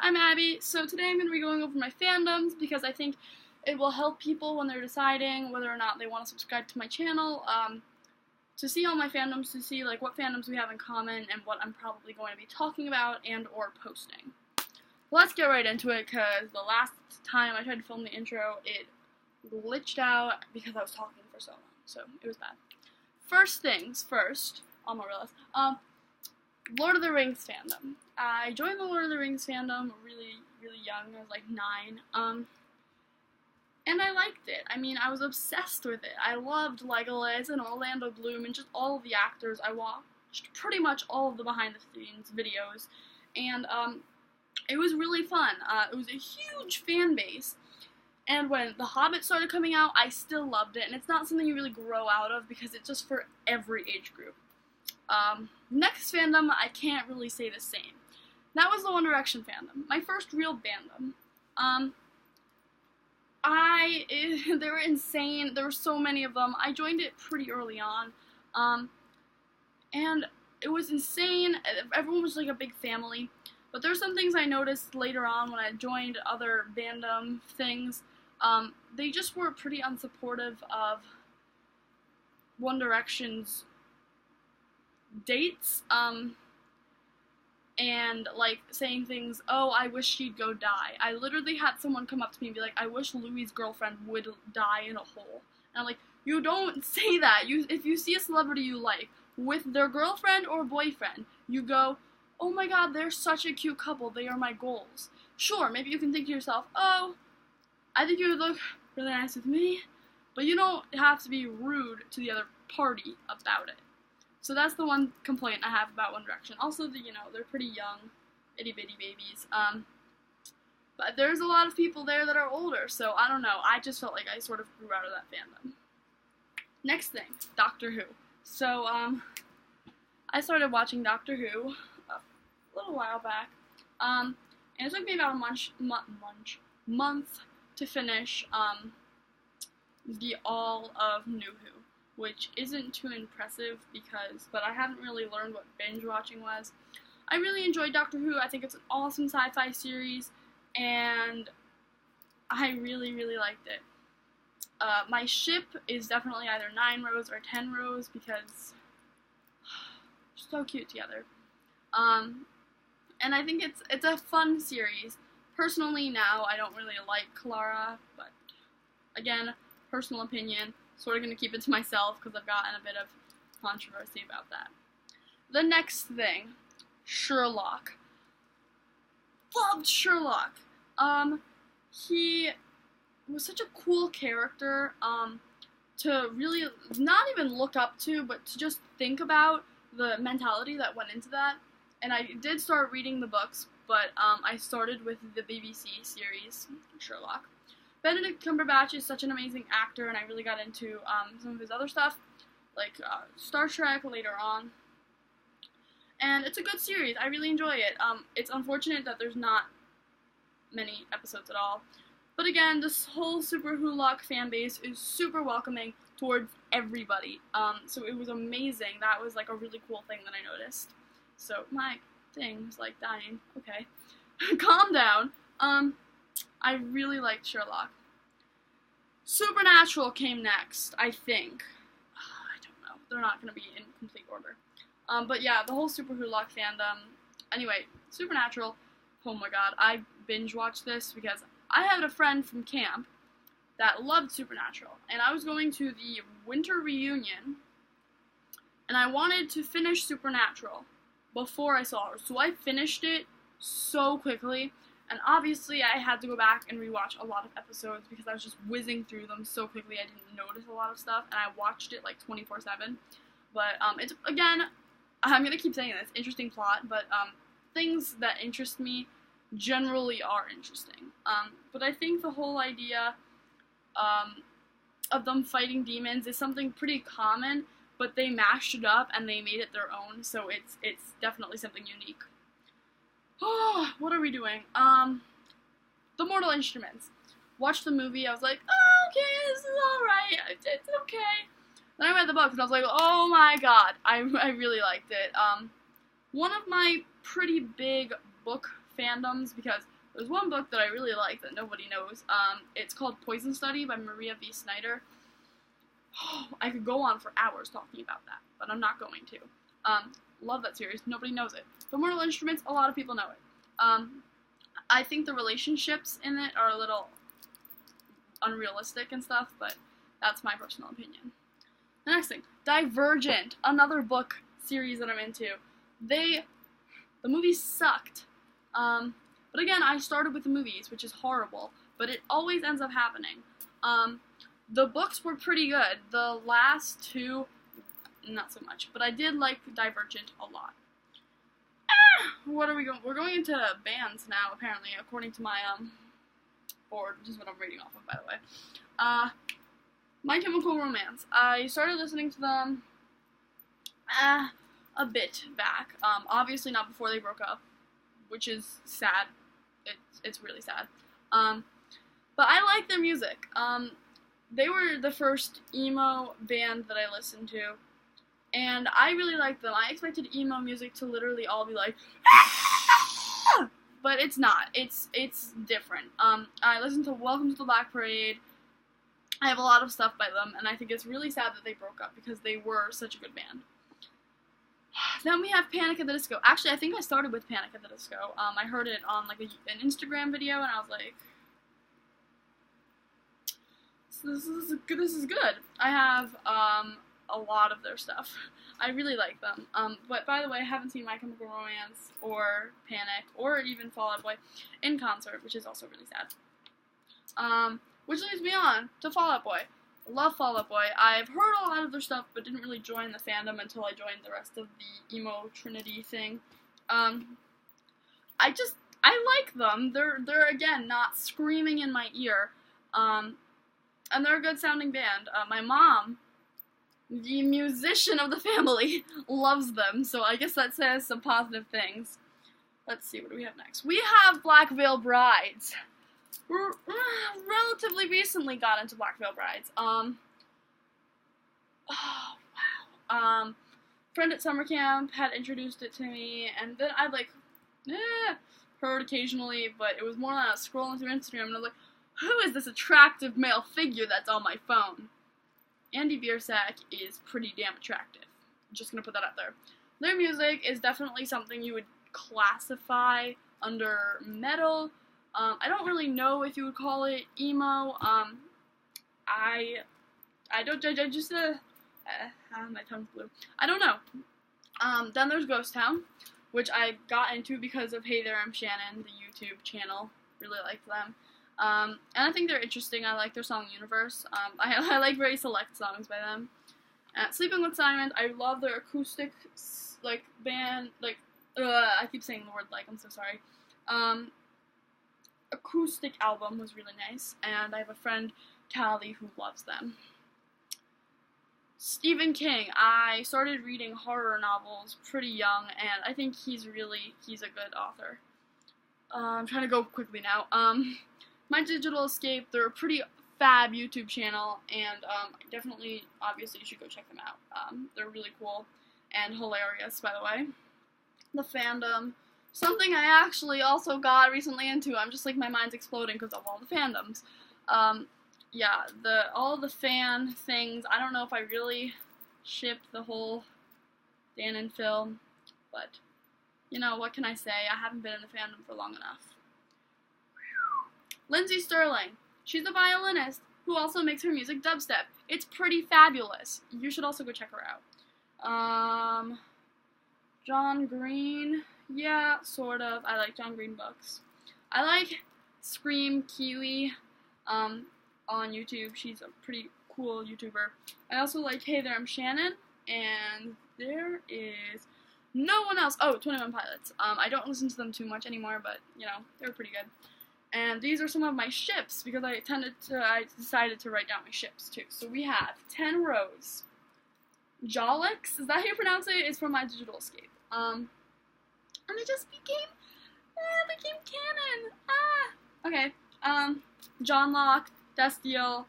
I'm Abby. So today I'm going to be going over my fandoms because I think it will help people when they're deciding whether or not they want to subscribe to my channel, to see all my fandoms, to see like what fandoms we have in common and what I'm probably going to be talking about and or posting. Let's get right into it because the last time I tried to film the intro, it glitched out because I was talking for so long, so it was bad. First things first, on my list, Lord of the Rings fandom. I joined the Lord of the Rings fandom really young. I was like 9. And I liked it. I mean, I was obsessed with it. I loved Legolas and Orlando Bloom and just all of the actors. I watched pretty much all of the behind-the-scenes videos, and it was really fun. It was a huge fan base, and when The Hobbit started coming out, I still loved it, and it's not something you really grow out of because it's just for every age group. Next fandom, I can't really say the same. That was the One Direction fandom, my first real fandom. They were insane. There were so many of them. I joined it pretty early on, and it was insane. Everyone was like a big family, but there's some things I noticed later on when I joined other fandom things. They just were pretty unsupportive of One Direction's dates, and like saying things, oh, I wish she'd go die. I literally had someone come up to me and be like, I wish Louis' girlfriend would die in a hole. And I'm like, you don't say that. If you see a celebrity you like with their girlfriend or boyfriend, you go, oh my god, they're such a cute couple, they are my goals. Sure, maybe you can think to yourself, oh, I think you would look really nice with me, but you don't have to be rude to the other party about it. So that's the one complaint I have about One Direction. Also, they're pretty young, itty-bitty babies. But there's a lot of people there that are older, so I don't know. I just felt like I sort of grew out of that fandom. Next thing, Doctor Who. So, I started watching Doctor Who a little while back, and it took me about a month to finish, the all of New Who. Which isn't too impressive but I haven't really learned what binge watching was. I really enjoyed Doctor Who. I think it's an awesome sci-fi series, and I really liked it. My ship is definitely either 9 Rose or 10 Rose because they're so cute together. And I think it's a fun series. Personally, now I don't really like Clara, but again, personal opinion. Sort of going to keep it to myself because I've gotten a bit of controversy about that. The next thing, Sherlock. Loved Sherlock. He was such a cool character to really not even look up to, but to just think about the mentality that went into that. And I did start reading the books, but I started with the BBC series, Sherlock. Benedict Cumberbatch is such an amazing actor, and I really got into some of his other stuff, like Star Trek later on. And it's a good series. I really enjoy it. It's unfortunate that there's not many episodes at all. But again, this whole Super Wholock fan base is super welcoming towards everybody. So it was amazing. That was like a really cool thing that I noticed. So my thing was like dying. Okay. Calm down. I really liked Sherlock. Supernatural came next, I think. I don't know. They're not going to be in complete order. But yeah, the whole Super Wholock fandom. Anyway, Supernatural. Oh my god, I binge-watched this because I had a friend from camp that loved Supernatural. And I was going to the winter reunion, and I wanted to finish Supernatural before I saw her. So I finished it so quickly. And obviously, I had to go back and rewatch a lot of episodes because I was just whizzing through them so quickly I didn't notice a lot of stuff, and I watched it like 24/7. But it's, again, I'm gonna keep saying this, interesting plot, but things that interest me generally are interesting. But I think the whole idea of them fighting demons is something pretty common, but they mashed it up and they made it their own, so it's definitely something unique. Oh, what are we doing? The Mortal Instruments. Watched the movie, I was like, oh, okay, this is alright, it's okay. Then I read the book, and I was like, oh my god, I really liked it. One of my pretty big book fandoms, because There's one book that I really like that nobody knows. It's called Poison Study by Maria V. Snyder. Oh, I could go on for hours talking about that, but I'm not going to. Love that series. Nobody knows it. But Mortal Instruments, a lot of people know it. I think the relationships in it are a little unrealistic and stuff, but that's my personal opinion. The next thing, Divergent, another book series that I'm into. The movies sucked. But again, I started with the movies, which is horrible, but it always ends up happening. The books were pretty good. The last two, not so much, but I did like Divergent a lot. What are we going? We're going into bands now, apparently, according to my board, which is what I'm reading off of, by the way. My Chemical Romance. I started listening to them a bit back. Obviously not before they broke up, which is sad. It's really sad. But I like their music. They were the first emo band that I listened to, and I really liked them. I expected emo music to literally all be like, ah! But it's not. It's different. I listened to Welcome to the Black Parade. I have a lot of stuff by them, and I think it's really sad that they broke up because they were such a good band. Then we have Panic at the Disco. Actually, I think I started with Panic at the Disco. I heard it on like an Instagram video, and I was like, this is good. I have a lot of their stuff. I really like them. But by the way, I haven't seen My Chemical Romance or Panic or even Fall Out Boy in concert, which is also really sad. Which leads me on to Fall Out Boy. Love Fall Out Boy. I've heard a lot of their stuff, but didn't really join the fandom until I joined the rest of the emo trinity thing. I like them. They're again not screaming in my ear. And they're a good sounding band. My mom, the musician of the family, loves them, so I guess that says some positive things. Let's see, what do we have next? We have Black Veil Brides. Relatively recently got into Black Veil Brides. Oh, wow. Friend at summer camp had introduced it to me, and then I'd like, heard occasionally, but it was more than I was scrolling through Instagram, and I was like, who is this attractive male figure that's on my phone? Andy Biersack is pretty damn attractive. I'm just gonna put that out there. Their music is definitely something you would classify under metal. I don't really know if you would call it emo. I don't, I just, my tongue's blue. I don't know. Then there's Ghost Town, which I got into because of Hey There I'm Shannon, the YouTube channel. Really liked them. And I think they're interesting. I like their song Universe. I like very select songs by them. Sleeping with Simon, I love their acoustic, like, band, like, I keep saying the word like, I'm so sorry. Acoustic album was really nice, and I have a friend, Callie, who loves them. Stephen King, I started reading horror novels pretty young, and I think he's a good author. I'm trying to go quickly now. My Digital Escape, they're a pretty fab YouTube channel, and definitely, obviously, you should go check them out. They're really cool and hilarious, by the way. The Phandom, something I actually also got recently into. I'm just like, my mind's exploding because of all the fandoms. Yeah, all the fan things, I don't know if I really shipped the whole Dan and Phil, but, you know, what can I say? I haven't been in the fandom for long enough. Lindsay Sterling. She's a violinist who also makes her music dubstep. It's pretty fabulous. You should also go check her out. John Green. Yeah, sort of. I like John Green books. I like XxScreamKiwixX on YouTube. She's a pretty cool YouTuber. I also like Hey There I'm Shannon. And there is no one else. Oh, 21 Pilots. I don't listen to them too much anymore, but, you know, they were pretty good. And these are some of my ships, because I decided to write down my ships, too. So we have 10 Rose. Jolix, is that how you pronounce it? It's from My Digital Escape. And it just became canon. Okay. John Locke, Destiel.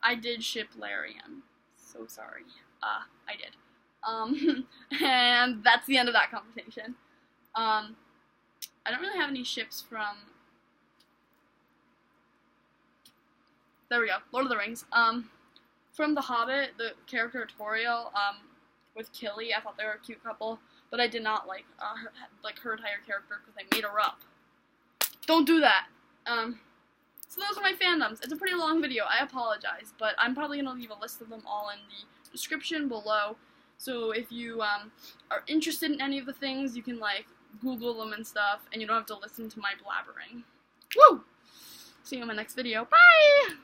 I did ship Larian. So sorry. I did. And that's the end of that conversation. I don't really have any ships from there we go, Lord of the Rings. From The Hobbit, the character Toriel, with Killy, I thought they were a cute couple, but I did not like her entire character because they made her up. Don't do that. So those are my fandoms. It's a pretty long video, I apologize, but I'm probably going to leave a list of them all in the description below, so if you are interested in any of the things, you can, like, Google them and stuff, and you don't have to listen to my blabbering. Woo! See you in my next video. Bye!